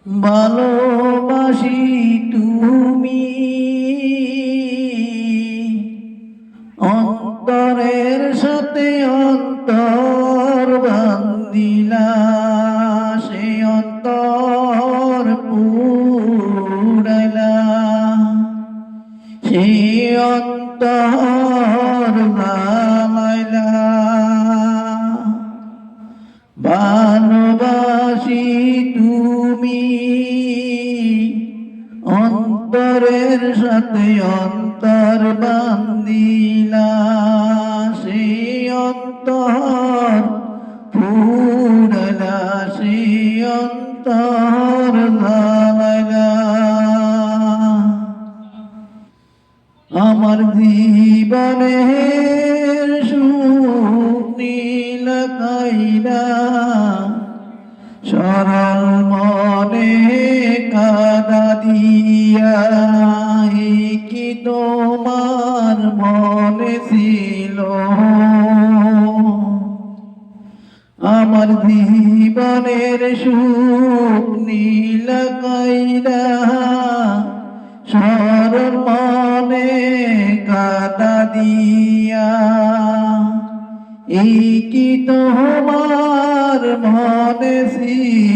ভালোবাসি তুমি অন্তরের সাথে অন্তর বান্ধিলা, সে অন্তর পুরাইলা, সে অন্তর ভালাইলা। ভালোবাসি তুমি অন্তরের সাথে অন্তর বান্ধিলা, সে অন্তর পুরাইলা, সে অন্তর ভালাইলা। আমার জীবনের সুখ নীল কাইরা সরল মনে কাঁদা দিয়া, কি তোমার মনে ছিল? আমার জীবনের সুখ নীল কাইরা সরল মনে কাঁদা দিয়া, এই কি তোমার মনে ছিল?